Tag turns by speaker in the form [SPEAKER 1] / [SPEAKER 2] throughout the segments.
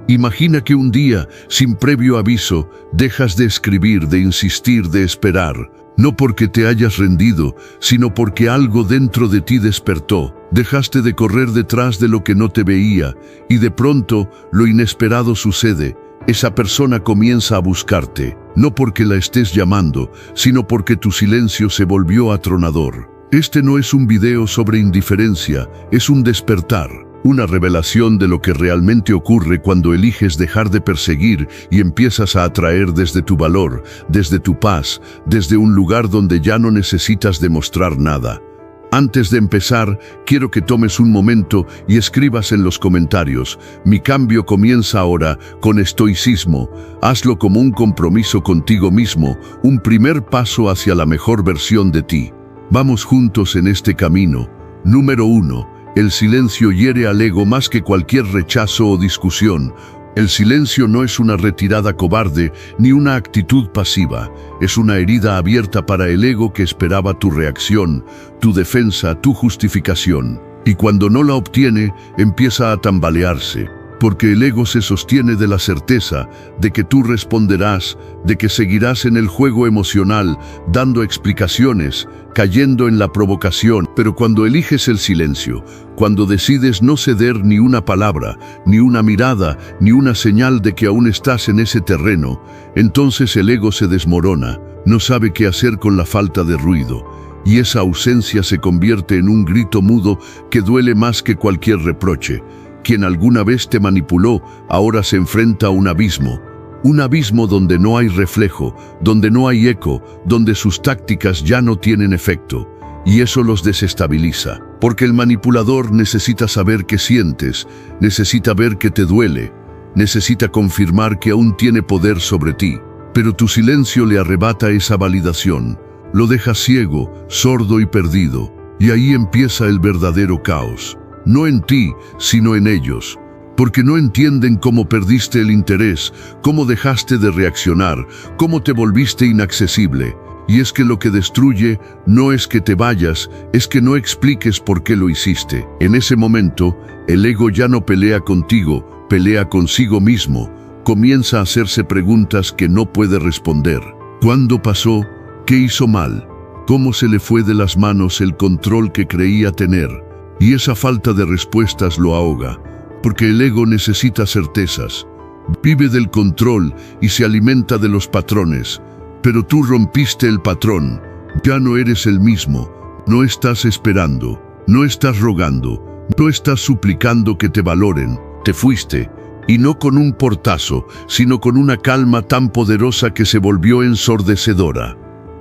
[SPEAKER 1] Imagina que un día, sin previo aviso, dejas de escribir, de insistir, de esperar. No porque te hayas rendido, sino porque algo dentro de ti despertó. Dejaste de correr detrás de lo que no te veía, y de pronto, lo inesperado sucede. Esa persona comienza a buscarte, no porque la estés llamando, sino porque tu silencio se volvió atronador. Este no es un video sobre indiferencia, es un despertar. Una revelación de lo que realmente ocurre cuando eliges dejar de perseguir y empiezas a atraer desde tu valor, desde tu paz, desde un lugar donde ya no necesitas demostrar nada. Antes de empezar, quiero que tomes un momento y escribas en los comentarios: mi cambio comienza ahora, con estoicismo. Hazlo como un compromiso contigo mismo, un primer paso hacia la mejor versión de ti. Vamos juntos en este camino. Número 1. El silencio hiere al ego más que cualquier rechazo o discusión. El silencio no es una retirada cobarde ni una actitud pasiva. Es una herida abierta para el ego que esperaba tu reacción, tu defensa, tu justificación. Y cuando no la obtiene, empieza a tambalearse. Porque el ego se sostiene de la certeza de que tú responderás, de que seguirás en el juego emocional, dando explicaciones, cayendo en la provocación. Pero cuando eliges el silencio, cuando decides no ceder ni una palabra, ni una mirada, ni una señal de que aún estás en ese terreno, entonces el ego se desmorona, no sabe qué hacer con la falta de ruido, y esa ausencia se convierte en un grito mudo que duele más que cualquier reproche. Quien alguna vez te manipuló, ahora se enfrenta a un abismo donde no hay reflejo, donde no hay eco, donde sus tácticas ya no tienen efecto. Y eso los desestabiliza, porque el manipulador necesita saber qué sientes, necesita ver que te duele, necesita confirmar que aún tiene poder sobre ti. Pero tu silencio le arrebata esa validación, lo deja ciego, sordo y perdido, y ahí empieza el verdadero caos. No en ti, sino en ellos, porque no entienden cómo perdiste el interés, cómo dejaste de reaccionar, cómo te volviste inaccesible. Y es que lo que destruye no es que te vayas, es que no expliques por qué lo hiciste. En ese momento, el ego ya no pelea contigo, pelea consigo mismo. Comienza a hacerse preguntas que no puede responder. ¿Cuándo pasó? ¿Qué hizo mal? ¿Cómo se le fue de las manos el control que creía tener? Y esa falta de respuestas lo ahoga, porque el ego necesita certezas. Vive del control y se alimenta de los patrones. Pero tú rompiste el patrón, ya no eres el mismo, no estás esperando, no estás rogando, no estás suplicando que te valoren, te fuiste, y no con un portazo, sino con una calma tan poderosa que se volvió ensordecedora.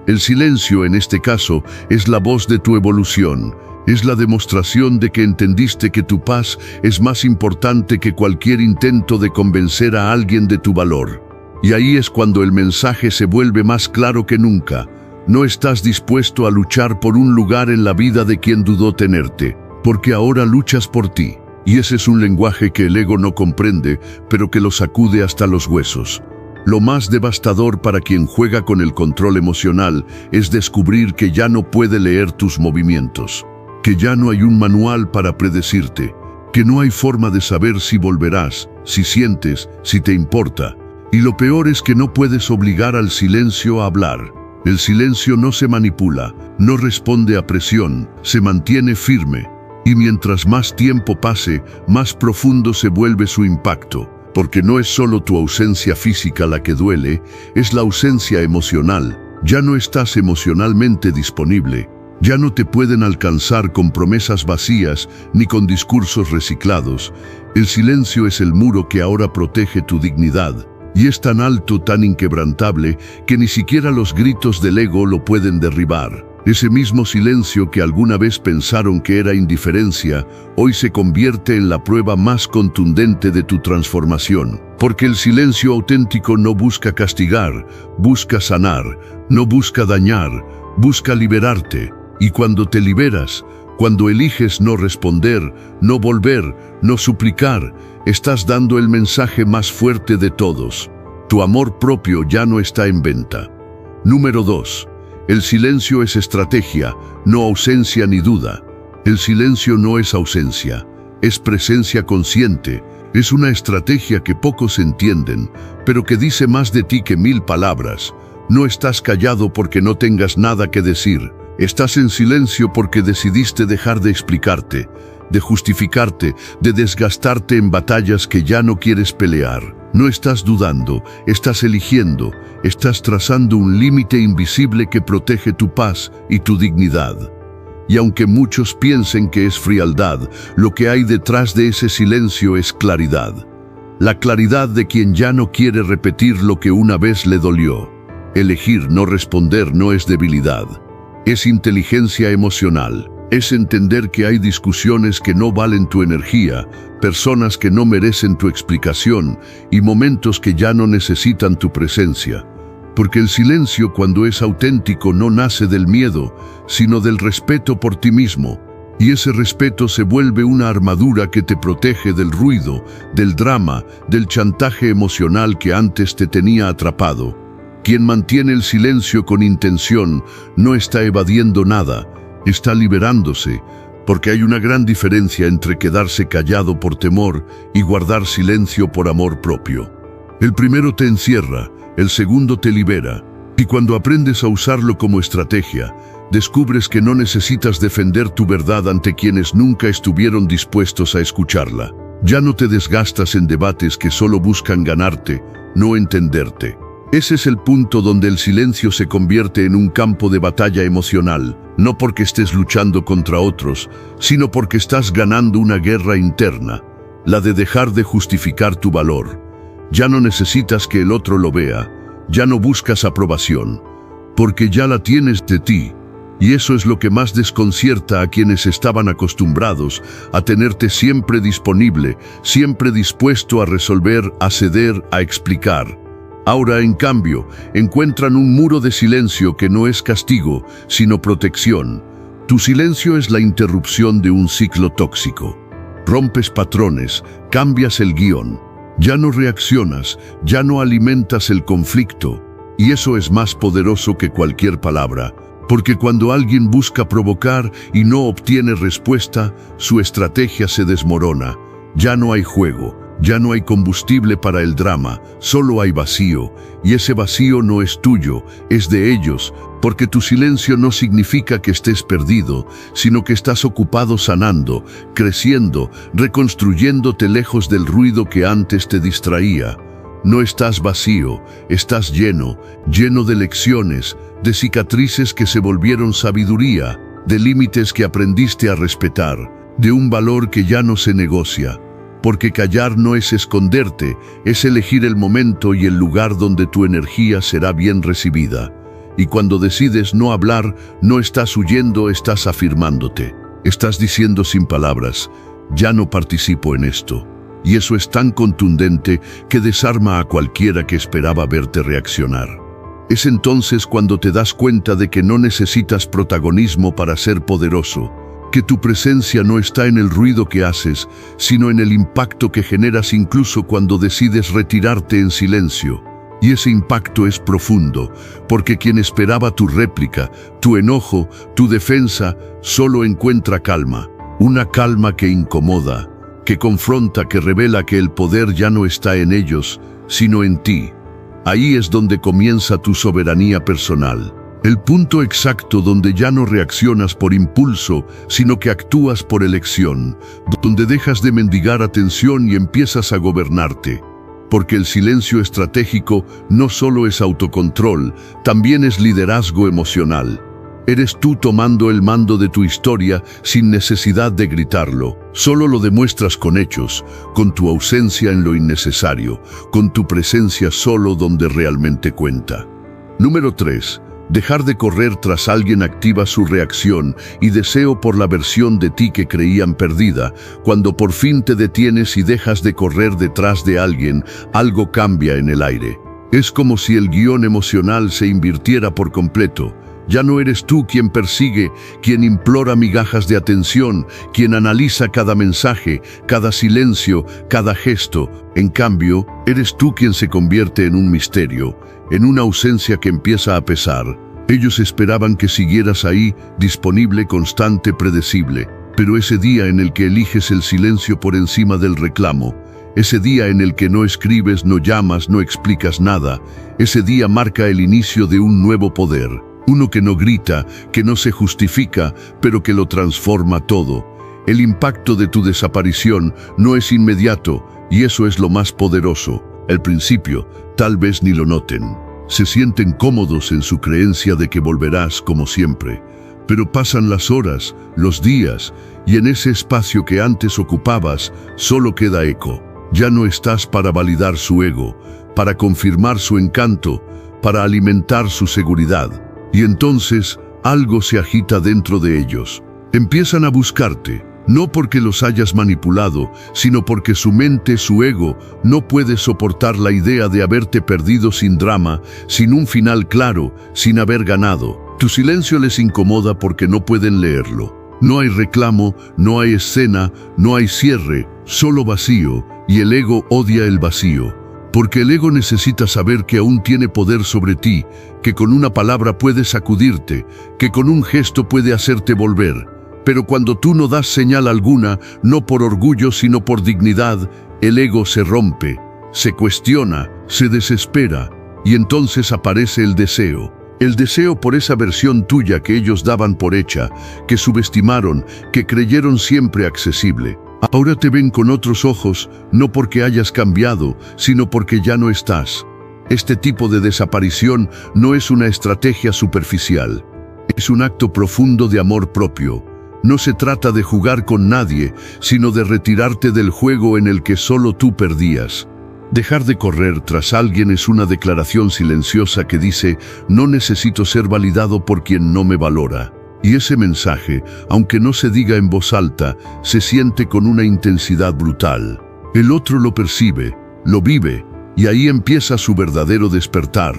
[SPEAKER 1] El silencio, en este caso, es la voz de tu evolución, es la demostración de que entendiste que tu paz es más importante que cualquier intento de convencer a alguien de tu valor. Y ahí es cuando el mensaje se vuelve más claro que nunca. No estás dispuesto a luchar por un lugar en la vida de quien dudó tenerte, porque ahora luchas por ti. Y ese es un lenguaje que el ego no comprende, pero que lo sacude hasta los huesos. Lo más devastador para quien juega con el control emocional es descubrir que ya no puede leer tus movimientos, que ya no hay un manual para predecirte, que no hay forma de saber si volverás, si sientes, si te importa. Y lo peor es que no puedes obligar al silencio a hablar. El silencio no se manipula, no responde a presión, se mantiene firme. Y mientras más tiempo pase, más profundo se vuelve su impacto. Porque no es solo tu ausencia física la que duele, es la ausencia emocional. Ya no estás emocionalmente disponible. Ya no te pueden alcanzar con promesas vacías ni con discursos reciclados. El silencio es el muro que ahora protege tu dignidad. Y es tan alto, tan inquebrantable, que ni siquiera los gritos del ego lo pueden derribar. Ese mismo silencio que alguna vez pensaron que era indiferencia, hoy se convierte en la prueba más contundente de tu transformación. Porque el silencio auténtico no busca castigar, busca sanar, no busca dañar, busca liberarte. Y cuando te liberas, cuando eliges no responder, no volver, no suplicar, estás dando el mensaje más fuerte de todos. Tu amor propio ya no está en venta. Número 2. El silencio es estrategia, no ausencia ni duda. El silencio no es ausencia, es presencia consciente, Es una estrategia que pocos entienden, pero que dice más de ti que 1000 palabras. No estás callado porque no tengas nada que decir. Estás en silencio porque decidiste dejar de explicarte, de justificarte, de desgastarte en batallas que ya no quieres pelear. No estás dudando, estás eligiendo, estás trazando un límite invisible que protege tu paz y tu dignidad. Y aunque muchos piensen que es frialdad, lo que hay detrás de ese silencio es claridad. La claridad de quien ya no quiere repetir lo que una vez le dolió. Elegir no responder no es debilidad, es inteligencia emocional. Es entender que hay discusiones que no valen tu energía, personas que no merecen tu explicación y momentos que ya no necesitan tu presencia. Porque el silencio, cuando es auténtico, no nace del miedo, sino del respeto por ti mismo. Y ese respeto se vuelve una armadura que te protege del ruido, del drama, del chantaje emocional que antes te tenía atrapado. Quien mantiene el silencio con intención no está evadiendo nada, está liberándose, porque hay una gran diferencia entre quedarse callado por temor y guardar silencio por amor propio. El primero te encierra, el segundo te libera, y cuando aprendes a usarlo como estrategia, descubres que no necesitas defender tu verdad ante quienes nunca estuvieron dispuestos a escucharla. Ya no te desgastas en debates que solo buscan ganarte, no entenderte. Ese es el punto donde el silencio se convierte en un campo de batalla emocional, no porque estés luchando contra otros, sino porque estás ganando una guerra interna, la de dejar de justificar tu valor. Ya no necesitas que el otro lo vea, ya no buscas aprobación, porque ya la tienes de ti, y eso es lo que más desconcierta a quienes estaban acostumbrados a tenerte siempre disponible, siempre dispuesto a resolver, a ceder, a explicar. Ahora, en cambio, encuentran un muro de silencio que no es castigo, sino protección. Tu silencio es la interrupción de un ciclo tóxico. Rompes patrones, cambias el guión. Ya no reaccionas, ya no alimentas el conflicto. Y eso es más poderoso que cualquier palabra. Porque cuando alguien busca provocar y no obtiene respuesta, su estrategia se desmorona. Ya no hay juego. Ya no hay combustible para el drama, solo hay vacío, y ese vacío no es tuyo, es de ellos, porque tu silencio no significa que estés perdido, sino que estás ocupado sanando, creciendo, reconstruyéndote lejos del ruido que antes te distraía. No estás vacío, estás lleno, lleno de lecciones, de cicatrices que se volvieron sabiduría, de límites que aprendiste a respetar, de un valor que ya no se negocia. Porque callar no es esconderte, es elegir el momento y el lugar donde tu energía será bien recibida. Y cuando decides no hablar, no estás huyendo, estás afirmándote. Estás diciendo sin palabras, ya no participo en esto. Y eso es tan contundente que desarma a cualquiera que esperaba verte reaccionar. Es entonces cuando te das cuenta de que no necesitas protagonismo para ser poderoso, que tu presencia no está en el ruido que haces, sino en el impacto que generas incluso cuando decides retirarte en silencio. Y ese impacto es profundo, porque quien esperaba tu réplica, tu enojo, tu defensa, solo encuentra calma. Una calma que incomoda, que confronta, que revela que el poder ya no está en ellos, sino en ti. Ahí es donde comienza tu soberanía personal. El punto exacto donde ya no reaccionas por impulso, sino que actúas por elección, donde dejas de mendigar atención y empiezas a gobernarte. Porque el silencio estratégico no solo es autocontrol, también es liderazgo emocional. Eres tú tomando el mando de tu historia sin necesidad de gritarlo. Solo lo demuestras con hechos, con tu ausencia en lo innecesario, con tu presencia solo donde realmente cuenta. Número 3. Dejar de correr tras alguien activa su reacción y deseo por la versión de ti que creían perdida. Cuando por fin te detienes y dejas de correr detrás de alguien, algo cambia en el aire. Es como si el guión emocional se invirtiera por completo. Ya no eres tú quien persigue, quien implora migajas de atención, quien analiza cada mensaje, cada silencio, cada gesto. En cambio, eres tú quien se convierte en un misterio, en una ausencia que empieza a pesar. Ellos esperaban que siguieras ahí, disponible, constante, predecible. Pero ese día en el que eliges el silencio por encima del reclamo, ese día en el que no escribes, no llamas, no explicas nada, ese día marca el inicio de un nuevo poder. Uno que no grita, que no se justifica, pero que lo transforma todo. El impacto de tu desaparición no es inmediato, y eso es lo más poderoso. Al principio, tal vez ni lo noten. Se sienten cómodos en su creencia de que volverás como siempre. Pero pasan las horas, los días, y en ese espacio que antes ocupabas, solo queda eco. Ya no estás para validar su ego, para confirmar su encanto, para alimentar su seguridad. Y entonces, algo se agita dentro de ellos. Empiezan a buscarte, no porque los hayas manipulado, sino porque su mente, su ego, no puede soportar la idea de haberte perdido sin drama, sin un final claro, sin haber ganado. Tu silencio les incomoda porque no pueden leerlo. No hay reclamo, no hay escena, no hay cierre, solo vacío, y el ego odia el vacío. Porque el ego necesita saber que aún tiene poder sobre ti, que con una palabra puede sacudirte, que con un gesto puede hacerte volver. Pero cuando tú no das señal alguna, no por orgullo sino por dignidad, el ego se rompe, se cuestiona, se desespera, y entonces aparece el deseo. El deseo por esa versión tuya que ellos daban por hecha, que subestimaron, que creyeron siempre accesible. Ahora te ven con otros ojos, no porque hayas cambiado, sino porque ya no estás. Este tipo de desaparición no es una estrategia superficial. Es un acto profundo de amor propio. No se trata de jugar con nadie, sino de retirarte del juego en el que solo tú perdías. Dejar de correr tras alguien es una declaración silenciosa que dice, no necesito ser validado por quien no me valora. Y ese mensaje, aunque no se diga en voz alta, se siente con una intensidad brutal. El otro lo percibe, lo vive, y ahí empieza su verdadero despertar.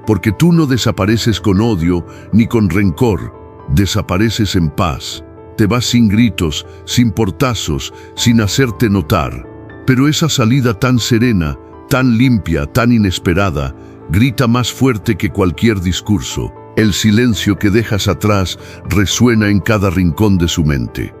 [SPEAKER 1] Porque tú no desapareces con odio ni con rencor, desapareces en paz. Te vas sin gritos, sin portazos, sin hacerte notar. Pero esa salida tan serena, tan limpia, tan inesperada, grita más fuerte que cualquier discurso. El silencio que dejas atrás resuena en cada rincón de su mente.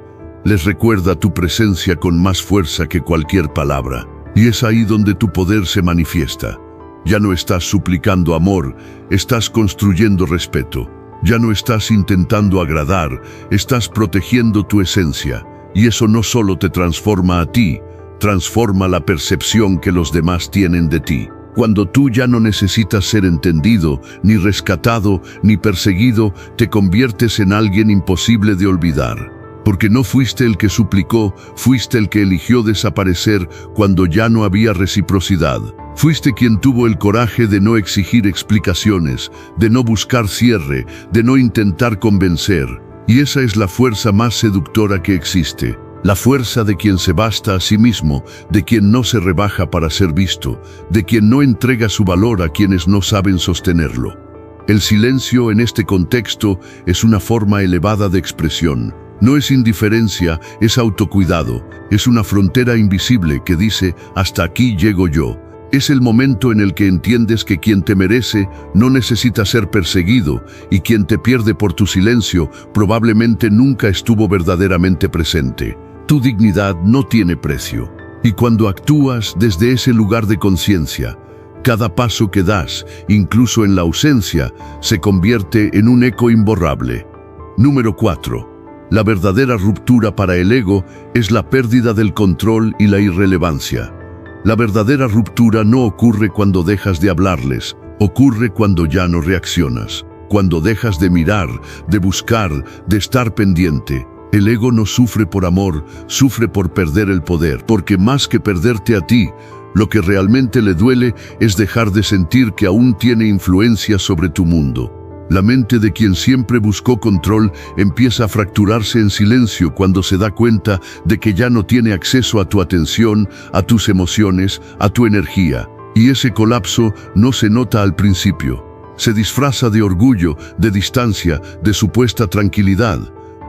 [SPEAKER 1] Les recuerda tu presencia con más fuerza que cualquier palabra. Y es ahí donde tu poder se manifiesta. Ya no estás suplicando amor, estás construyendo respeto. Ya no estás intentando agradar, estás protegiendo tu esencia. Y eso no solo te transforma a ti, transforma la percepción que los demás tienen de ti. Cuando tú ya no necesitas ser entendido, ni rescatado, ni perseguido, te conviertes en alguien imposible de olvidar. Porque no fuiste el que suplicó, fuiste el que eligió desaparecer cuando ya no había reciprocidad. Fuiste quien tuvo el coraje de no exigir explicaciones, de no buscar cierre, de no intentar convencer. Y esa es la fuerza más seductora que existe. La fuerza de quien se basta a sí mismo, de quien no se rebaja para ser visto, de quien no entrega su valor a quienes no saben sostenerlo. El silencio en este contexto es una forma elevada de expresión. No es indiferencia, es autocuidado, es una frontera invisible que dice, hasta aquí llego yo. Es el momento en el que entiendes que quien te merece no necesita ser perseguido y quien te pierde por tu silencio probablemente nunca estuvo verdaderamente presente. Tu dignidad no tiene precio. Y cuando actúas desde ese lugar de conciencia, cada paso que das, incluso en la ausencia, se convierte en un eco imborrable. Número 4. La verdadera ruptura para el ego es la pérdida del control y la irrelevancia. La verdadera ruptura no ocurre cuando dejas de hablarles, ocurre cuando ya no reaccionas, cuando dejas de mirar, de buscar, de estar pendiente. El ego no sufre por amor, sufre por perder el poder, porque más que perderte a ti, lo que realmente le duele es dejar de sentir que aún tiene influencia sobre tu mundo. La mente de quien siempre buscó control empieza a fracturarse en silencio cuando se da cuenta de que ya no tiene acceso a tu atención, a tus emociones, a tu energía. Y ese colapso no se nota al principio. Se disfraza de orgullo, de distancia, de supuesta tranquilidad.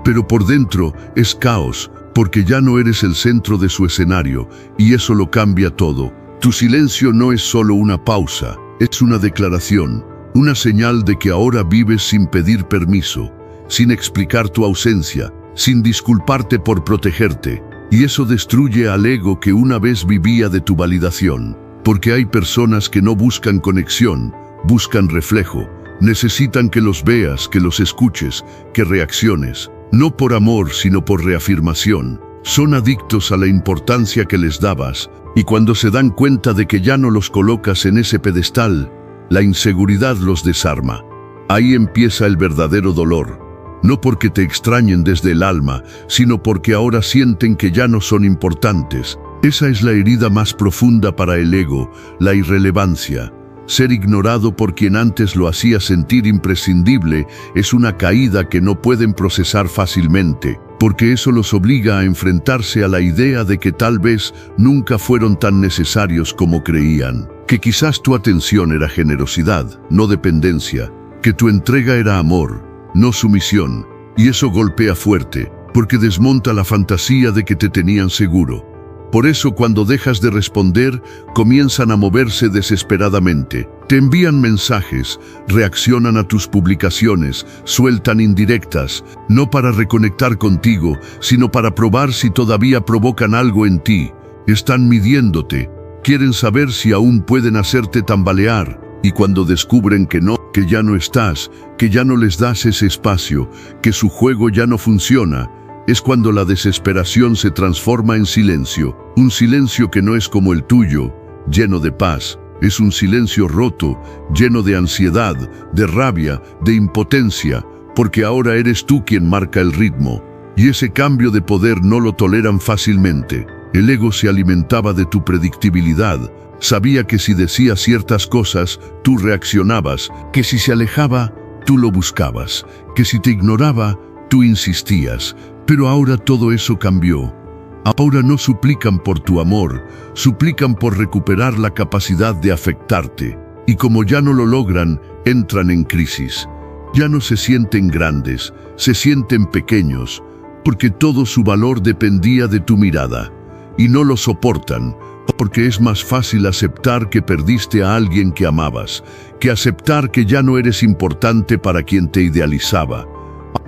[SPEAKER 1] Pero por dentro es caos, porque ya no eres el centro de su escenario, y eso lo cambia todo. Tu silencio no es solo una pausa, es una declaración. Una señal de que ahora vives sin pedir permiso, sin explicar tu ausencia, sin disculparte por protegerte. Y eso destruye al ego que una vez vivía de tu validación. Porque hay personas que no buscan conexión, buscan reflejo. Necesitan que los veas, que los escuches, que reacciones. No por amor, sino por reafirmación. Son adictos a la importancia que les dabas, y cuando se dan cuenta de que ya no los colocas en ese pedestal, la inseguridad los desarma. Ahí empieza el verdadero dolor. No porque te extrañen desde el alma, sino porque ahora sienten que ya no son importantes. Esa es la herida más profunda para el ego, la irrelevancia. Ser ignorado por quien antes lo hacía sentir imprescindible es una caída que no pueden procesar fácilmente, porque eso los obliga a enfrentarse a la idea de que tal vez nunca fueron tan necesarios como creían, que quizás tu atención era generosidad, no dependencia, que tu entrega era amor, no sumisión, y eso golpea fuerte, porque desmonta la fantasía de que te tenían seguro. Por eso cuando dejas de responder, comienzan a moverse desesperadamente. Te envían mensajes, reaccionan a tus publicaciones, sueltan indirectas, no para reconectar contigo, sino para probar si todavía provocan algo en ti. Están midiéndote, quieren saber si aún pueden hacerte tambalear, y cuando descubren que no, que ya no estás, que ya no les das ese espacio, que su juego ya no funciona, es cuando la desesperación se transforma en silencio, un silencio que no es como el tuyo, lleno de paz, es un silencio roto, lleno de ansiedad, de rabia, de impotencia, porque ahora eres tú quien marca el ritmo, y ese cambio de poder no lo toleran fácilmente. El ego se alimentaba de tu predictibilidad, sabía que si decías ciertas cosas, tú reaccionabas, que si se alejaba, tú lo buscabas, que si te ignoraba, tú insistías. Pero ahora todo eso cambió. Ahora no suplican por tu amor, suplican por recuperar la capacidad de afectarte. Y como ya no lo logran, entran en crisis. Ya no se sienten grandes, se sienten pequeños, porque todo su valor dependía de tu mirada. Y no lo soportan, porque es más fácil aceptar que perdiste a alguien que amabas, que aceptar que ya no eres importante para quien te idealizaba.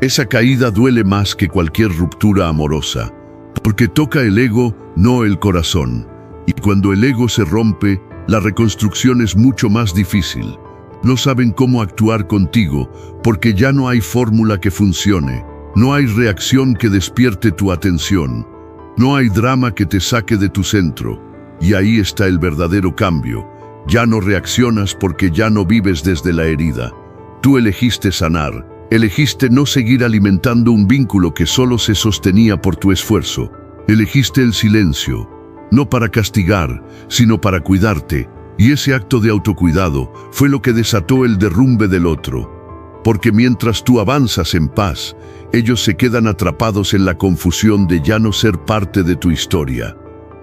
[SPEAKER 1] Esa caída duele más que cualquier ruptura amorosa, porque toca el ego, no el corazón. Y cuando el ego se rompe, la reconstrucción es mucho más difícil. No saben cómo actuar contigo, porque ya no hay fórmula que funcione. No hay reacción que despierte tu atención. No hay drama que te saque de tu centro. Y ahí está el verdadero cambio. Ya no reaccionas porque ya no vives desde la herida. Tú elegiste sanar. Elegiste no seguir alimentando un vínculo que solo se sostenía por tu esfuerzo. Elegiste el silencio, no para castigar, sino para cuidarte, y ese acto de autocuidado fue lo que desató el derrumbe del otro. Porque mientras tú avanzas en paz, ellos se quedan atrapados en la confusión de ya no ser parte de tu historia.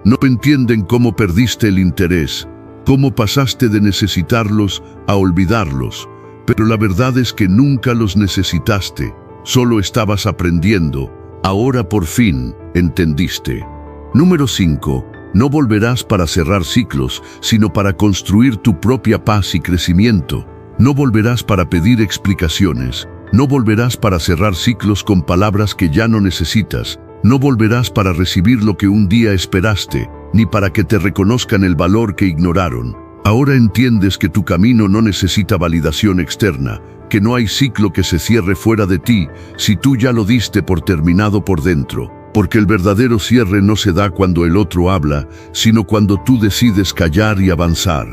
[SPEAKER 1] No entienden cómo perdiste el interés, cómo pasaste de necesitarlos a olvidarlos. Pero la verdad es que nunca los necesitaste, solo estabas aprendiendo. Ahora por fin entendiste. Número 5. No volverás para cerrar ciclos, sino para construir tu propia paz y crecimiento. No volverás para pedir explicaciones. No volverás para cerrar ciclos con palabras que ya no necesitas. No volverás para recibir lo que un día esperaste, ni para que te reconozcan el valor que ignoraron. Ahora entiendes que tu camino no necesita validación externa, que no hay ciclo que se cierre fuera de ti si tú ya lo diste por terminado por dentro. Porque el verdadero cierre no se da cuando el otro habla, sino cuando tú decides callar y avanzar.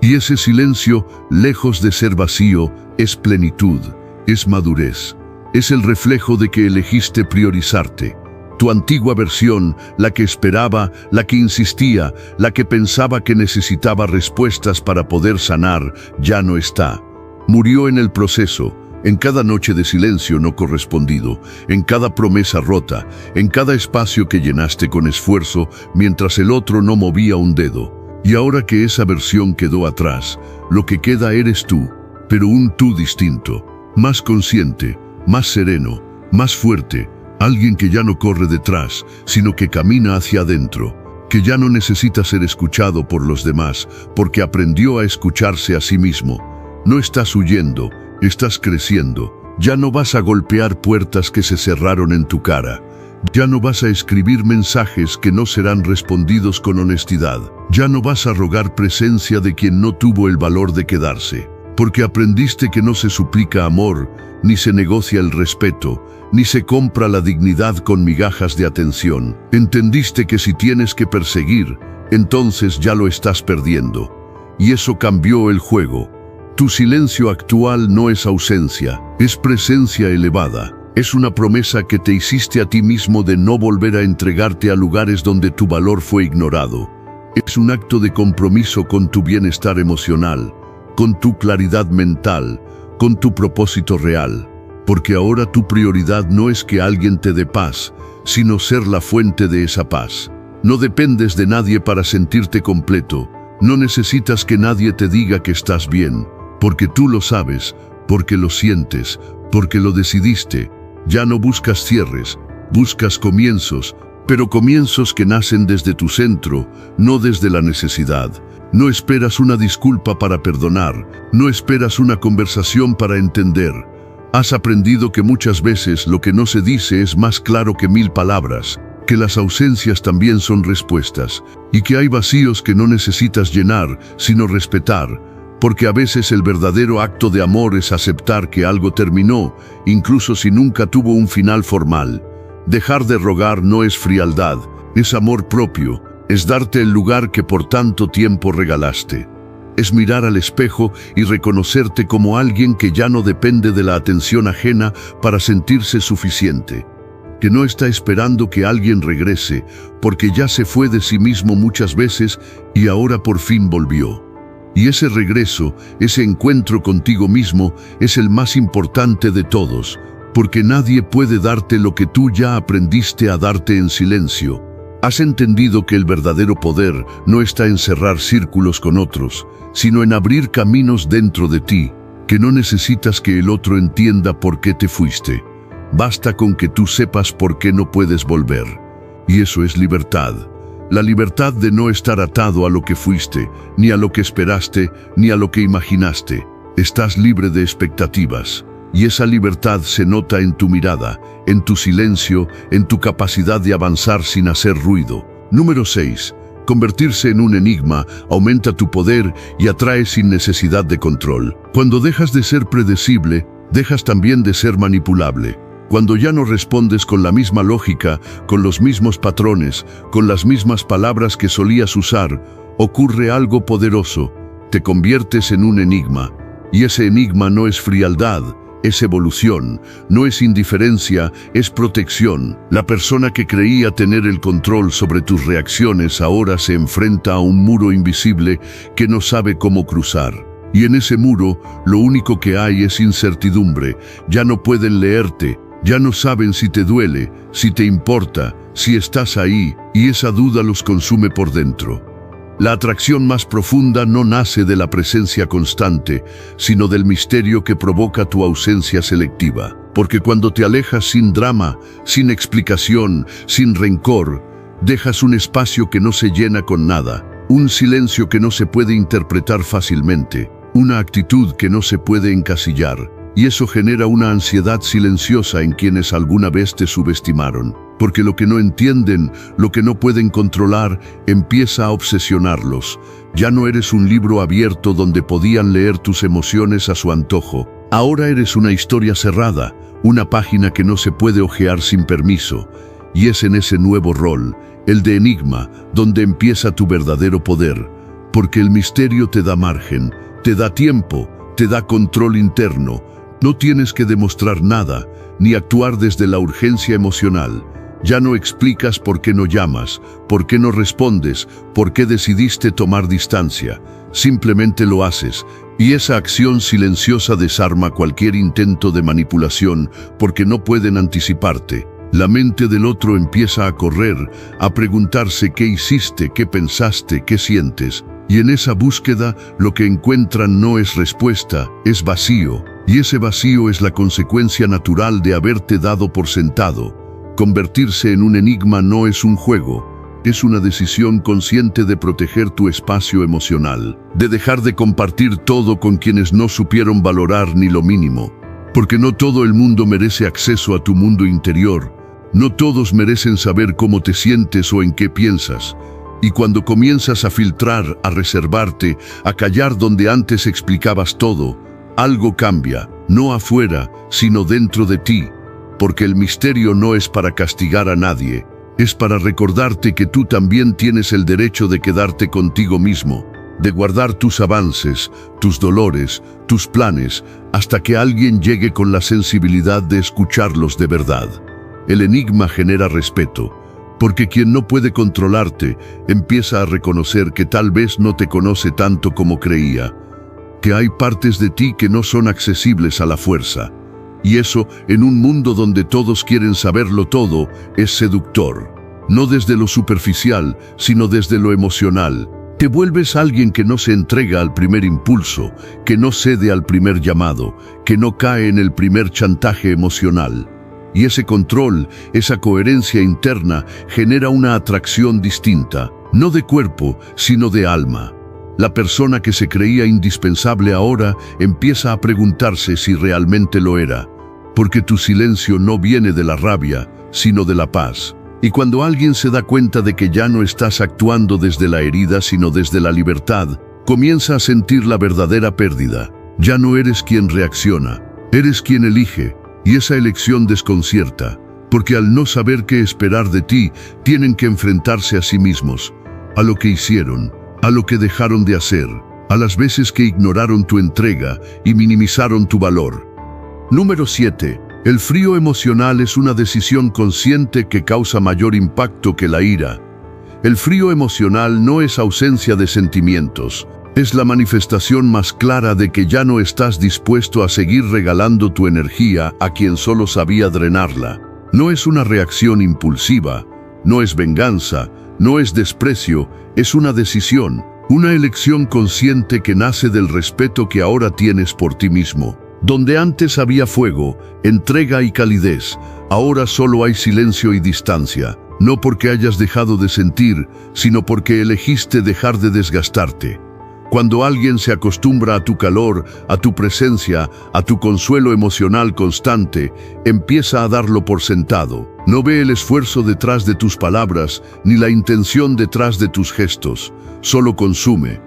[SPEAKER 1] Y ese silencio, lejos de ser vacío, es plenitud, es madurez. Es el reflejo de que elegiste priorizarte. Tu antigua versión, la que esperaba, la que insistía, la que pensaba que necesitaba respuestas para poder sanar, ya no está. Murió en el proceso, en cada noche de silencio no correspondido, en cada promesa rota, en cada espacio que llenaste con esfuerzo mientras el otro no movía un dedo. Y ahora que esa versión quedó atrás, lo que queda eres tú, pero un tú distinto, más consciente, más sereno, más fuerte. Alguien que ya no corre detrás, sino que camina hacia adentro, que ya no necesita ser escuchado por los demás, porque aprendió a escucharse a sí mismo. No estás huyendo, estás creciendo. Ya no vas a golpear puertas que se cerraron en tu cara. Ya no vas a escribir mensajes que no serán respondidos con honestidad. Ya no vas a rogar presencia de quien no tuvo el valor de quedarse. Porque aprendiste que no se suplica amor, ni se negocia el respeto, ni se compra la dignidad con migajas de atención. Entendiste que si tienes que perseguir, entonces ya lo estás perdiendo. Y eso cambió el juego. Tu silencio actual no es ausencia, es presencia elevada. Es una promesa que te hiciste a ti mismo de no volver a entregarte a lugares donde tu valor fue ignorado. Es un acto de compromiso con tu bienestar emocional, con tu claridad mental, con tu propósito real. Porque ahora tu prioridad no es que alguien te dé paz, sino ser la fuente de esa paz. No dependes de nadie para sentirte completo. No necesitas que nadie te diga que estás bien, porque tú lo sabes, porque lo sientes, porque lo decidiste. Ya no buscas cierres, buscas comienzos, pero comienzos que nacen desde tu centro, no desde la necesidad. No esperas una disculpa para perdonar, no esperas una conversación para entender. Has aprendido que muchas veces lo que no se dice es más claro que 1000 palabras, que las ausencias también son respuestas, y que hay vacíos que no necesitas llenar, sino respetar. Porque a veces el verdadero acto de amor es aceptar que algo terminó, incluso si nunca tuvo un final formal. Dejar de rogar no es frialdad, es amor propio, es darte el lugar que por tanto tiempo regalaste. Es mirar al espejo y reconocerte como alguien que ya no depende de la atención ajena para sentirse suficiente. Que no está esperando que alguien regrese, porque ya se fue de sí mismo muchas veces y ahora por fin volvió. Y ese regreso, ese encuentro contigo mismo, es el más importante de todos, porque nadie puede darte lo que tú ya aprendiste a darte en silencio. Has entendido que el verdadero poder no está en cerrar círculos con otros, sino en abrir caminos dentro de ti, que no necesitas que el otro entienda por qué te fuiste. Basta con que tú sepas por qué no puedes volver. Y eso es libertad. La libertad de no estar atado a lo que fuiste, ni a lo que esperaste, ni a lo que imaginaste. Estás libre de expectativas. Y esa libertad se nota en tu mirada, en tu silencio, en tu capacidad de avanzar sin hacer ruido. Número 6. Convertirse en un enigma aumenta tu poder y atrae sin necesidad de control. Cuando dejas de ser predecible, dejas también de ser manipulable. Cuando ya no respondes con la misma lógica, con los mismos patrones, con las mismas palabras que solías usar, ocurre algo poderoso. Te conviertes en un enigma. Y ese enigma no es frialdad, es evolución, no es indiferencia, es protección. La persona que creía tener el control sobre tus reacciones ahora se enfrenta a un muro invisible que no sabe cómo cruzar. Y en ese muro, lo único que hay es incertidumbre. Ya no pueden leerte. Ya no saben si te duele, si te importa, si estás ahí, y esa duda los consume por dentro. La atracción más profunda no nace de la presencia constante, sino del misterio que provoca tu ausencia selectiva. Porque cuando te alejas sin drama, sin explicación, sin rencor, dejas un espacio que no se llena con nada, un silencio que no se puede interpretar fácilmente, una actitud que no se puede encasillar. Y eso genera una ansiedad silenciosa en quienes alguna vez te subestimaron. Porque lo que no entienden, lo que no pueden controlar, empieza a obsesionarlos. Ya no eres un libro abierto donde podían leer tus emociones a su antojo. Ahora eres una historia cerrada, una página que no se puede hojear sin permiso. Y es en ese nuevo rol, el de enigma, donde empieza tu verdadero poder. Porque el misterio te da margen, te da tiempo, te da control interno. No tienes que demostrar nada, ni actuar desde la urgencia emocional. Ya no explicas por qué no llamas, por qué no respondes, por qué decidiste tomar distancia. Simplemente lo haces, y esa acción silenciosa desarma cualquier intento de manipulación, porque no pueden anticiparte. La mente del otro empieza a correr, a preguntarse qué hiciste, qué pensaste, qué sientes. Y en esa búsqueda, lo que encuentran no es respuesta, es vacío. Y ese vacío es la consecuencia natural de haberte dado por sentado. Convertirse en un enigma no es un juego, es una decisión consciente de proteger tu espacio emocional, de dejar de compartir todo con quienes no supieron valorar ni lo mínimo. Porque no todo el mundo merece acceso a tu mundo interior. No todos merecen saber cómo te sientes o en qué piensas. Y cuando comienzas a filtrar, a reservarte, a callar donde antes explicabas todo, algo cambia, no afuera, sino dentro de ti. Porque el misterio no es para castigar a nadie, es para recordarte que tú también tienes el derecho de quedarte contigo mismo, de guardar tus avances, tus dolores, tus planes, hasta que alguien llegue con la sensibilidad de escucharlos de verdad. El enigma genera respeto, porque quien no puede controlarte empieza a reconocer que tal vez no te conoce tanto como creía, que hay partes de ti que no son accesibles a la fuerza. Y eso, en un mundo donde todos quieren saberlo todo, es seductor. No desde lo superficial, sino desde lo emocional. Te vuelves alguien que no se entrega al primer impulso, que no cede al primer llamado, que no cae en el primer chantaje emocional. Y ese control, esa coherencia interna, genera una atracción distinta, no de cuerpo, sino de alma. La persona que se creía indispensable ahora empieza a preguntarse si realmente lo era, porque tu silencio no viene de la rabia, sino de la paz. Y cuando alguien se da cuenta de que ya no estás actuando desde la herida, sino desde la libertad, comienza a sentir la verdadera pérdida. Ya no eres quien reacciona, eres quien elige, y esa elección desconcierta, porque al no saber qué esperar de ti, tienen que enfrentarse a sí mismos, a lo que hicieron, a lo que dejaron de hacer, a las veces que ignoraron tu entrega y minimizaron tu valor. Número 7. El frío emocional es una decisión consciente que causa mayor impacto que la ira. El frío emocional no es ausencia de sentimientos, es la manifestación más clara de que ya no estás dispuesto a seguir regalando tu energía a quien solo sabía drenarla. No es una reacción impulsiva, no es venganza, no es desprecio, es una decisión, una elección consciente que nace del respeto que ahora tienes por ti mismo. Donde antes había fuego, entrega y calidez, ahora solo hay silencio y distancia, no porque hayas dejado de sentir, sino porque elegiste dejar de desgastarte. Cuando alguien se acostumbra a tu calor, a tu presencia, a tu consuelo emocional constante, empieza a darlo por sentado. No ve el esfuerzo detrás de tus palabras, ni la intención detrás de tus gestos. Solo consume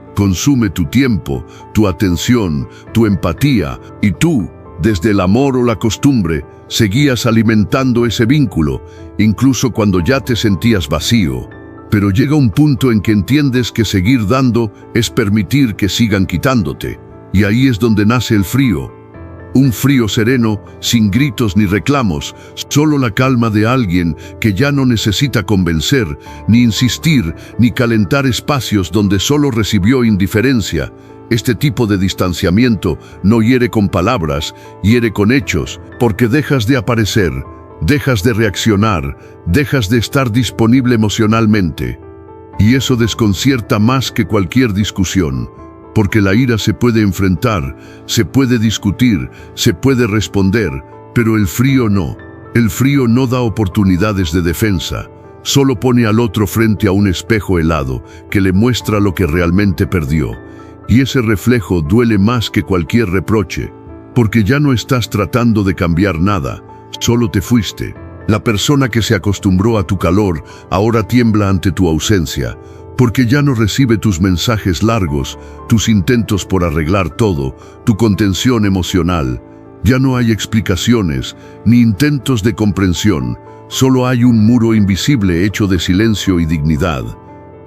[SPEAKER 1] tu tiempo, tu atención, tu empatía, y tú, desde el amor o la costumbre, seguías alimentando ese vínculo, incluso cuando ya te sentías vacío. Pero llega un punto en que entiendes que seguir dando es permitir que sigan quitándote, y ahí es donde nace el frío. Un frío sereno, sin gritos ni reclamos, solo la calma de alguien que ya no necesita convencer, ni insistir, ni calentar espacios donde solo recibió indiferencia. Este tipo de distanciamiento no hiere con palabras, hiere con hechos, porque dejas de aparecer, dejas de reaccionar, dejas de estar disponible emocionalmente. Y eso desconcierta más que cualquier discusión. Porque la ira se puede enfrentar, se puede discutir, se puede responder, pero el frío no. El frío no da oportunidades de defensa, solo pone al otro frente a un espejo helado que le muestra lo que realmente perdió. Y ese reflejo duele más que cualquier reproche, porque ya no estás tratando de cambiar nada, solo te fuiste. La persona que se acostumbró a tu calor ahora tiembla ante tu ausencia, porque ya no recibe tus mensajes largos, tus intentos por arreglar todo, tu contención emocional. Ya no hay explicaciones, ni intentos de comprensión, solo hay un muro invisible hecho de silencio y dignidad.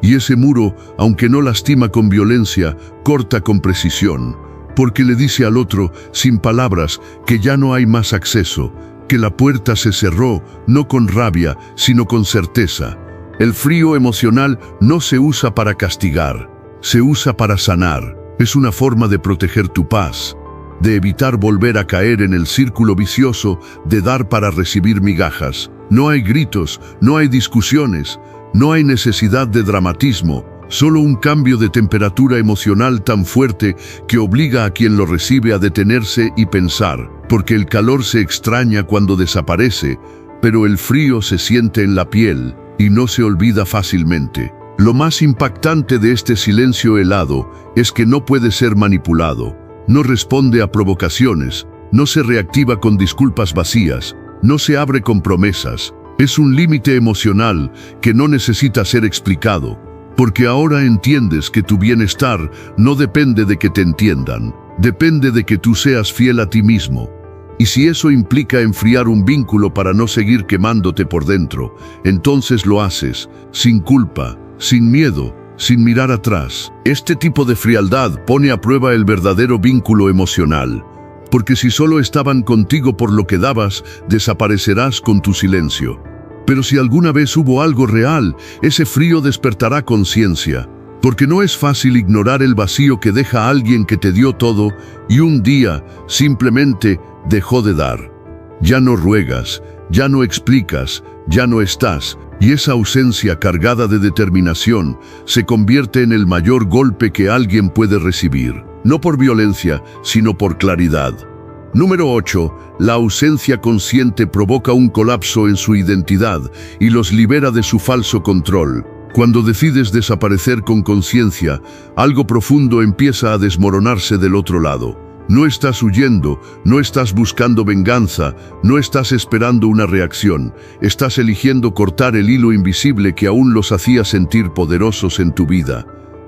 [SPEAKER 1] Y ese muro, aunque no lastima con violencia, corta con precisión, porque le dice al otro, sin palabras, que ya no hay más acceso, que la puerta se cerró, no con rabia, sino con certeza. El frío emocional no se usa para castigar, se usa para sanar. Es una forma de proteger tu paz, de evitar volver a caer en el círculo vicioso de dar para recibir migajas. No hay gritos, no hay discusiones, no hay necesidad de dramatismo, solo un cambio de temperatura emocional tan fuerte que obliga a quien lo recibe a detenerse y pensar, porque el calor se extraña cuando desaparece, pero el frío se siente en la piel y no se olvida fácilmente. Lo más impactante de este silencio helado es que no puede ser manipulado, no responde a provocaciones, no se reactiva con disculpas vacías, no se abre con promesas, Es un límite emocional que no necesita ser explicado, porque ahora entiendes que tu bienestar no depende de que te entiendan, depende de que tú seas fiel a ti mismo. Y si eso implica enfriar un vínculo para no seguir quemándote por dentro, entonces lo haces, sin culpa, sin miedo, sin mirar atrás. Este tipo de frialdad pone a prueba el verdadero vínculo emocional, porque si solo estaban contigo por lo que dabas, desaparecerás con tu silencio. Pero si alguna vez hubo algo real, ese frío despertará conciencia, porque no es fácil ignorar el vacío que deja a alguien que te dio todo y un día simplemente dejó de dar. Ya no ruegas, ya no explicas, ya no estás, y esa ausencia cargada de determinación se convierte en el mayor golpe que alguien puede recibir, no por violencia, sino por claridad. Número 8. La ausencia consciente provoca un colapso en su identidad y los libera de su falso control. Cuando decides desaparecer con conciencia, algo profundo empieza a desmoronarse del otro lado. No estás huyendo, no estás buscando venganza, no estás esperando una reacción. Estás eligiendo cortar el hilo invisible que aún los hacía sentir poderosos en tu vida.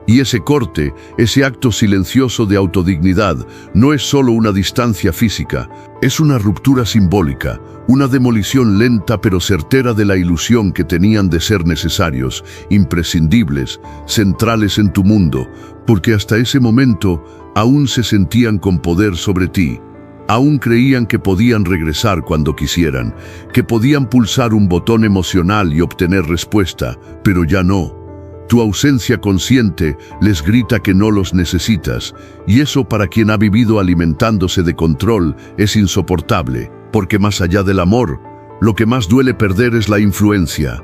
[SPEAKER 1] Y ese corte, ese acto silencioso de autodignidad, no es solo una distancia física, es una ruptura simbólica, una demolición lenta pero certera de la ilusión que tenían de ser necesarios, imprescindibles, centrales en tu mundo, porque hasta ese momento aún se sentían con poder sobre ti. Aún creían que podían regresar cuando quisieran, que podían pulsar un botón emocional y obtener respuesta, pero ya no. Tu ausencia consciente les grita que no los necesitas, y eso para quien ha vivido alimentándose de control es insoportable, porque más allá del amor, lo que más duele perder es la influencia.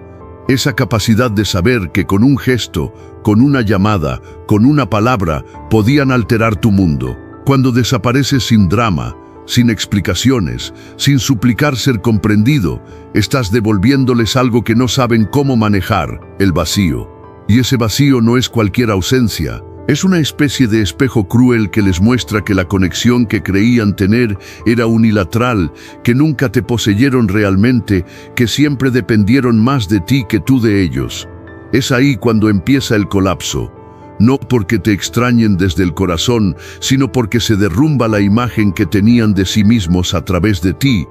[SPEAKER 1] Esa capacidad de saber que con un gesto, con una llamada, con una palabra, podían alterar tu mundo. Cuando desapareces sin drama, sin explicaciones, sin suplicar ser comprendido, estás devolviéndoles algo que no saben cómo manejar, el vacío. Y ese vacío no es cualquier ausencia, es una especie de espejo cruel que les muestra que la conexión que creían tener era unilateral, que nunca te poseyeron realmente, que siempre dependieron más de ti que tú de ellos. Es ahí cuando empieza el colapso, no porque te extrañen desde el corazón, sino porque se derrumba la imagen que tenían de sí mismos a través de ti.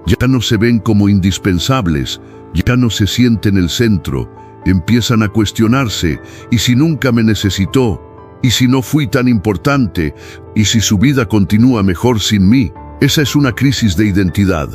[SPEAKER 1] Ya no se ven como indispensables, ya no se sienten el centro. Empiezan a cuestionarse, ¿y si nunca me necesitó? ¿Y si no fui tan importante? ¿Y si su vida continúa mejor sin mí? Esa es una crisis de identidad,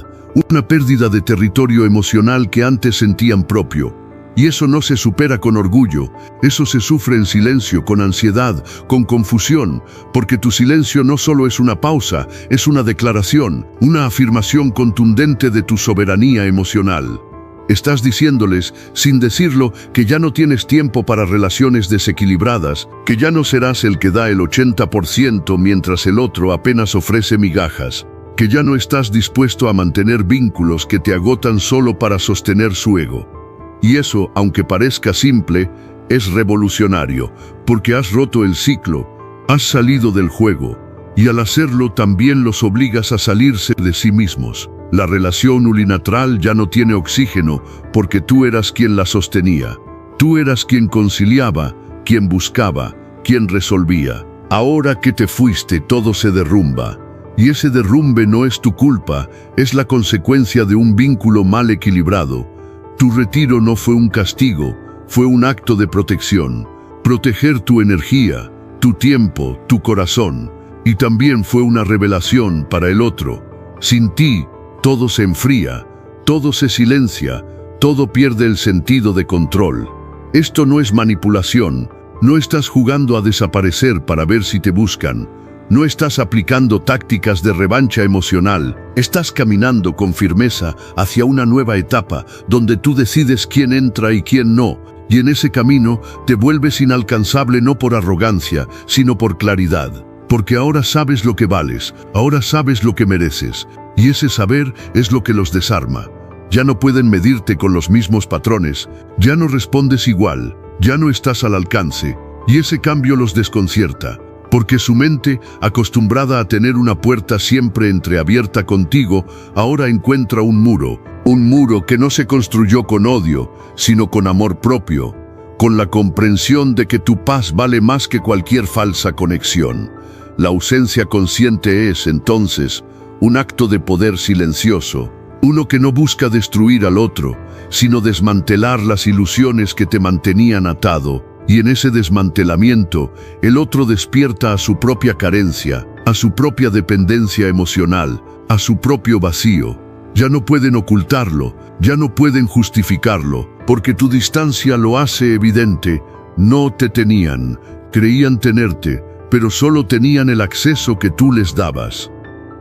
[SPEAKER 1] una pérdida de territorio emocional que antes sentían propio. Y eso no se supera con orgullo, eso se sufre en silencio, con ansiedad, con confusión, porque tu silencio no solo es una pausa, es una declaración, una afirmación contundente de tu soberanía emocional. Estás diciéndoles, sin decirlo, que ya no tienes tiempo para relaciones desequilibradas, que ya no serás el que da el 80% mientras el otro apenas ofrece migajas, que ya no estás dispuesto a mantener vínculos que te agotan solo para sostener su ego. Y eso, aunque parezca simple, es revolucionario, porque has roto el ciclo, has salido del juego, y al hacerlo también los obligas a salirse de sí mismos. La relación unilateral ya no tiene oxígeno porque tú eras quien la sostenía. Tú eras quien conciliaba, quien buscaba, quien resolvía. Ahora que te fuiste, todo se derrumba. Y ese derrumbe no es tu culpa, es la consecuencia de un vínculo mal equilibrado. Tu retiro no fue un castigo, fue un acto de protección. Proteger tu energía, tu tiempo, tu corazón. Y también fue una revelación para el otro. Sin ti, todo se enfría, todo se silencia, todo pierde el sentido de control. Esto no es manipulación, no estás jugando a desaparecer para ver si te buscan, no estás aplicando tácticas de revancha emocional, estás caminando con firmeza hacia una nueva etapa donde tú decides quién entra y quién no, y en ese camino te vuelves inalcanzable no por arrogancia, sino por claridad. Porque ahora sabes lo que vales, ahora sabes lo que mereces. Y ese saber es lo que los desarma. Ya no pueden medirte con los mismos patrones, ya no respondes igual, ya no estás al alcance, y ese cambio los desconcierta, porque su mente, acostumbrada a tener una puerta siempre entreabierta contigo, ahora encuentra un muro que no se construyó con odio, sino con amor propio, con la comprensión de que tu paz vale más que cualquier falsa conexión. La ausencia consciente es, entonces, un acto de poder silencioso, uno que no busca destruir al otro, sino desmantelar las ilusiones que te mantenían atado, y en ese desmantelamiento, el otro despierta a su propia carencia, a su propia dependencia emocional, a su propio vacío. Ya no pueden ocultarlo, ya no pueden justificarlo, porque tu distancia lo hace evidente. No te tenían, creían tenerte, pero solo tenían el acceso que tú les dabas.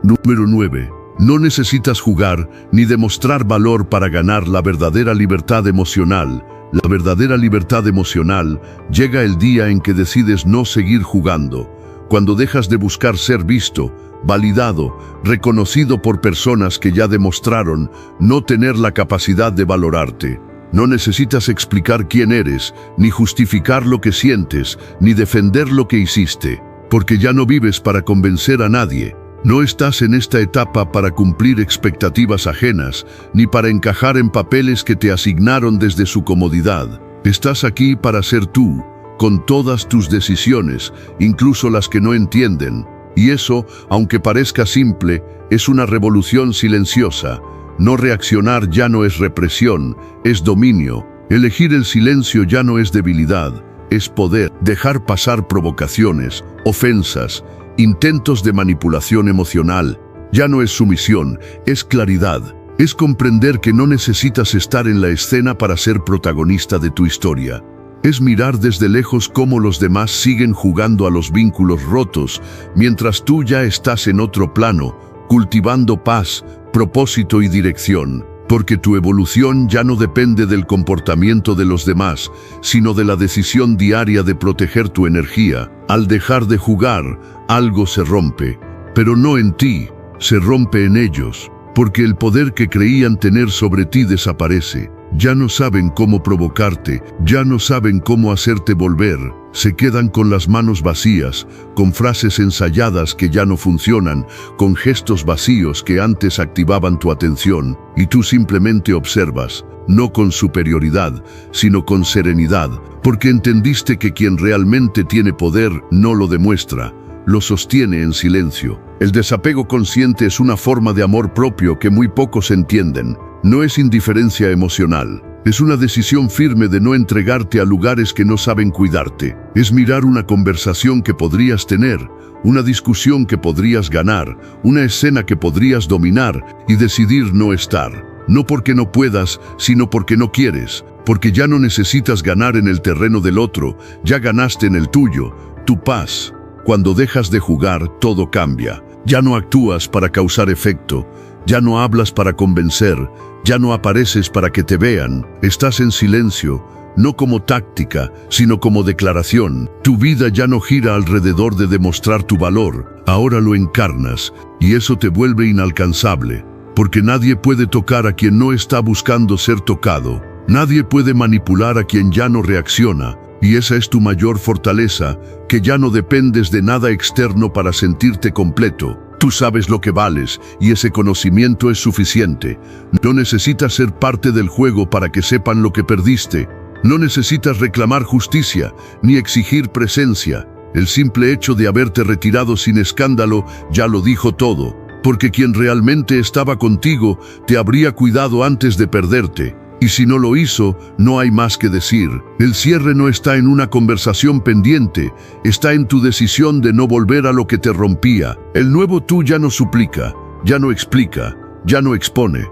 [SPEAKER 1] Número 9. No necesitas jugar ni demostrar valor para ganar la verdadera libertad emocional. La verdadera libertad emocional llega el día en que decides no seguir jugando, cuando dejas de buscar ser visto, validado, reconocido por personas que ya demostraron no tener la capacidad de valorarte. No necesitas explicar quién eres, ni justificar lo que sientes, ni defender lo que hiciste, porque ya no vives para convencer a nadie. No estás en esta etapa para cumplir expectativas ajenas, ni para encajar en papeles que te asignaron desde su comodidad. Estás aquí para ser tú, con todas tus decisiones, incluso las que no entienden. Y eso, aunque parezca simple, es una revolución silenciosa. No reaccionar ya no es represión, es dominio. Elegir el silencio ya no es debilidad, es poder. Dejar pasar provocaciones, ofensas, intentos de manipulación emocional, ya no es sumisión, es claridad. Es comprender que no necesitas estar en la escena para ser protagonista de tu historia. Es mirar desde lejos cómo los demás siguen jugando a los vínculos rotos, mientras tú ya estás en otro plano, cultivando paz, propósito y dirección. Porque tu evolución ya no depende del comportamiento de los demás, sino de la decisión diaria de proteger tu energía. Al dejar de jugar, algo se rompe, pero no en ti, se rompe en ellos, porque el poder que creían tener sobre ti desaparece. Ya no saben cómo provocarte, ya no saben cómo hacerte volver. Se quedan con las manos vacías, con frases ensayadas que ya no funcionan, con gestos vacíos que antes activaban tu atención, y tú simplemente observas, no con superioridad, sino con serenidad, porque entendiste que quien realmente tiene poder no lo demuestra, lo sostiene en silencio. El desapego consciente es una forma de amor propio que muy pocos entienden. No es indiferencia emocional. Es una decisión firme de no entregarte a lugares que no saben cuidarte. Es mirar una conversación que podrías tener, una discusión que podrías ganar, una escena que podrías dominar y decidir no estar. No porque no puedas, sino porque no quieres. Porque ya no necesitas ganar en el terreno del otro, ya ganaste en el tuyo, tu paz. Cuando dejas de jugar, todo cambia. Ya no actúas para causar efecto, ya no hablas para convencer, ya no apareces para que te vean. Estás en silencio, no como táctica, sino como declaración. Tu vida ya no gira alrededor de demostrar tu valor, ahora lo encarnas, y eso te vuelve inalcanzable, porque nadie puede tocar a quien no está buscando ser tocado. Nadie puede manipular a quien ya no reacciona, y esa es tu mayor fortaleza, que ya no dependes de nada externo para sentirte completo. Tú sabes lo que vales, y ese conocimiento es suficiente. No necesitas ser parte del juego para que sepan lo que perdiste. No necesitas reclamar justicia, ni exigir presencia. El simple hecho de haberte retirado sin escándalo ya lo dijo todo, porque quien realmente estaba contigo te habría cuidado antes de perderte. Y si no lo hizo, no hay más que decir. El cierre no está en una conversación pendiente, está en tu decisión de no volver a lo que te rompía. El nuevo tú ya no suplica, ya no explica, ya no expone,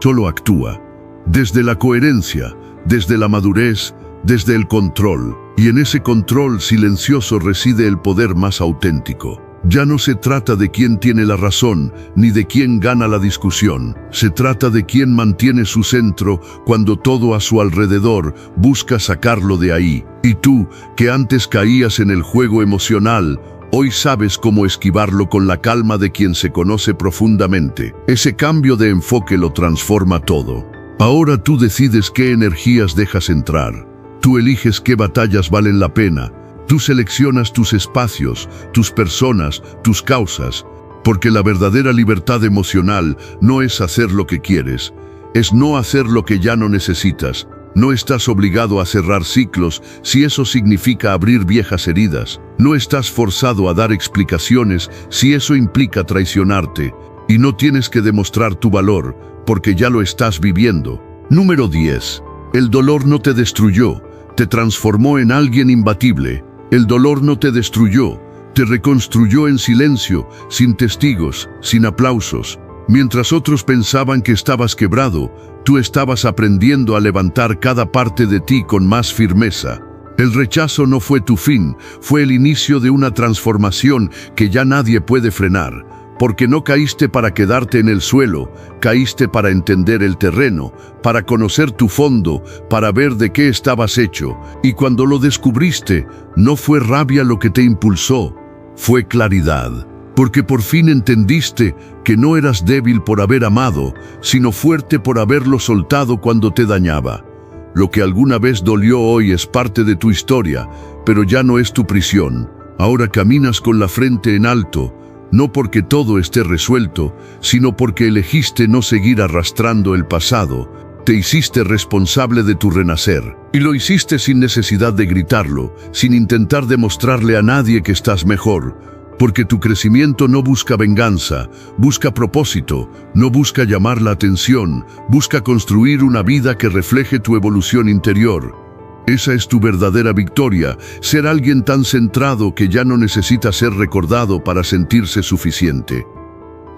[SPEAKER 1] solo actúa. Desde la coherencia, desde la madurez, desde el control. Y en ese control silencioso reside el poder más auténtico. Ya no se trata de quién tiene la razón, ni de quién gana la discusión. Se trata de quién mantiene su centro cuando todo a su alrededor busca sacarlo de ahí. Y tú, que antes caías en el juego emocional, hoy sabes cómo esquivarlo con la calma de quien se conoce profundamente. Ese cambio de enfoque lo transforma todo. Ahora tú decides qué energías dejas entrar. Tú eliges qué batallas valen la pena. Tú seleccionas tus espacios, tus personas, tus causas, porque la verdadera libertad emocional no es hacer lo que quieres, es no hacer lo que ya no necesitas. No estás obligado a cerrar ciclos si eso significa abrir viejas heridas. No estás forzado a dar explicaciones si eso implica traicionarte. Y no tienes que demostrar tu valor, porque ya lo estás viviendo. Número 10. El dolor no te destruyó, te transformó en alguien imbatible. El dolor no te destruyó, te reconstruyó en silencio, sin testigos, sin aplausos. Mientras otros pensaban que estabas quebrado, tú estabas aprendiendo a levantar cada parte de ti con más firmeza. El rechazo no fue tu fin, fue el inicio de una transformación que ya nadie puede frenar. Porque no caíste para quedarte en el suelo, caíste para entender el terreno, para conocer tu fondo, para ver de qué estabas hecho. Y cuando lo descubriste, no fue rabia lo que te impulsó, fue claridad. Porque por fin entendiste que no eras débil por haber amado, sino fuerte por haberlo soltado cuando te dañaba. Lo que alguna vez dolió hoy es parte de tu historia, pero ya no es tu prisión. Ahora caminas con la frente en alto, no porque todo esté resuelto, sino porque elegiste no seguir arrastrando el pasado. Te hiciste responsable de tu renacer. Y lo hiciste sin necesidad de gritarlo, sin intentar demostrarle a nadie que estás mejor. Porque tu crecimiento no busca venganza, busca propósito, no busca llamar la atención, busca construir una vida que refleje tu evolución interior. Esa es tu verdadera victoria, ser alguien tan centrado que ya no necesita ser recordado para sentirse suficiente.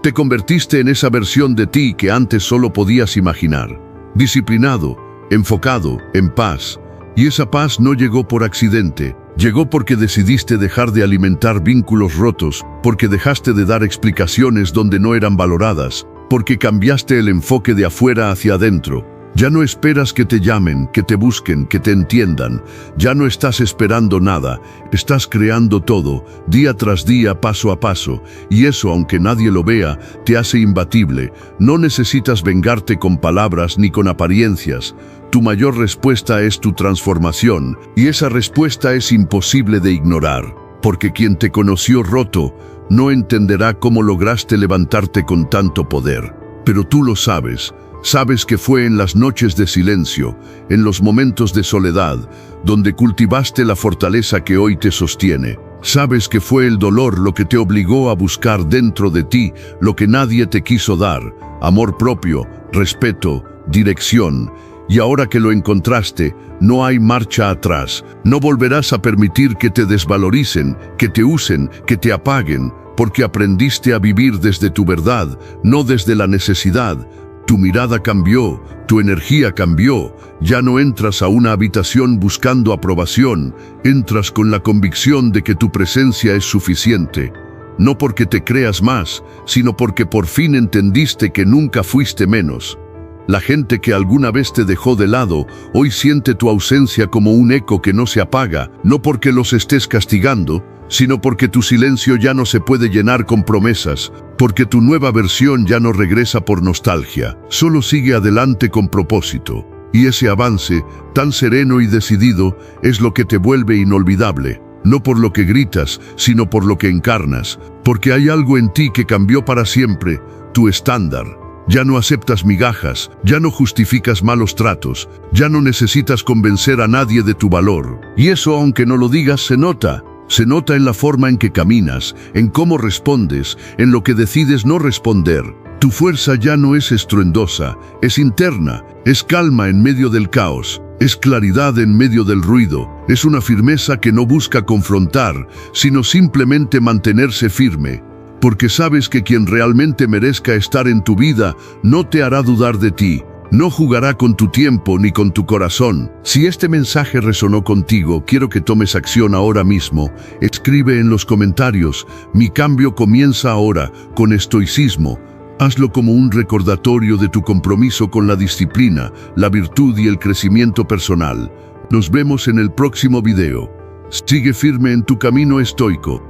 [SPEAKER 1] Te convertiste en esa versión de ti que antes solo podías imaginar. Disciplinado, enfocado, en paz. Y esa paz no llegó por accidente. Llegó porque decidiste dejar de alimentar vínculos rotos, porque dejaste de dar explicaciones donde no eran valoradas, porque cambiaste el enfoque de afuera hacia adentro. Ya no esperas que te llamen, que te busquen, que te entiendan. Ya no estás esperando nada, estás creando todo, día tras día, paso a paso. Y eso, aunque nadie lo vea, te hace imbatible. No necesitas vengarte con palabras ni con apariencias. Tu mayor respuesta es tu transformación, y esa respuesta es imposible de ignorar, porque quien te conoció roto no entenderá cómo lograste levantarte con tanto poder. Pero tú lo sabes, sabes que fue en las noches de silencio, en los momentos de soledad, donde cultivaste la fortaleza que hoy te sostiene. Sabes que fue el dolor lo que te obligó a buscar dentro de ti lo que nadie te quiso dar, amor propio, respeto, dirección. Y ahora que lo encontraste, no hay marcha atrás. No volverás a permitir que te desvaloricen, que te usen, que te apaguen, porque aprendiste a vivir desde tu verdad, no desde la necesidad. Tu mirada cambió, tu energía cambió. Ya no entras a una habitación buscando aprobación, entras con la convicción de que tu presencia es suficiente. No porque te creas más, sino porque por fin entendiste que nunca fuiste menos. La gente que alguna vez te dejó de lado, hoy siente tu ausencia como un eco que no se apaga, no porque los estés castigando, sino porque tu silencio ya no se puede llenar con promesas, porque tu nueva versión ya no regresa por nostalgia, solo sigue adelante con propósito. Y ese avance, tan sereno y decidido, es lo que te vuelve inolvidable, no por lo que gritas, sino por lo que encarnas, porque hay algo en ti que cambió para siempre, tu estándar. Ya no aceptas migajas, ya no justificas malos tratos, ya no necesitas convencer a nadie de tu valor. Y eso, aunque no lo digas, se nota. Se nota en la forma en que caminas, en cómo respondes, en lo que decides no responder. Tu fuerza ya no es estruendosa, es interna, es calma en medio del caos, es claridad en medio del ruido, es una firmeza que no busca confrontar, sino simplemente mantenerse firme. Porque sabes que quien realmente merezca estar en tu vida no te hará dudar de ti, no jugará con tu tiempo ni con tu corazón. Si este mensaje resonó contigo, quiero que tomes acción ahora mismo. Escribe en los comentarios, mi cambio comienza ahora, con estoicismo. Hazlo como un recordatorio de tu compromiso con la disciplina, la virtud y el crecimiento personal. Nos vemos en el próximo video. Sigue firme en tu camino estoico.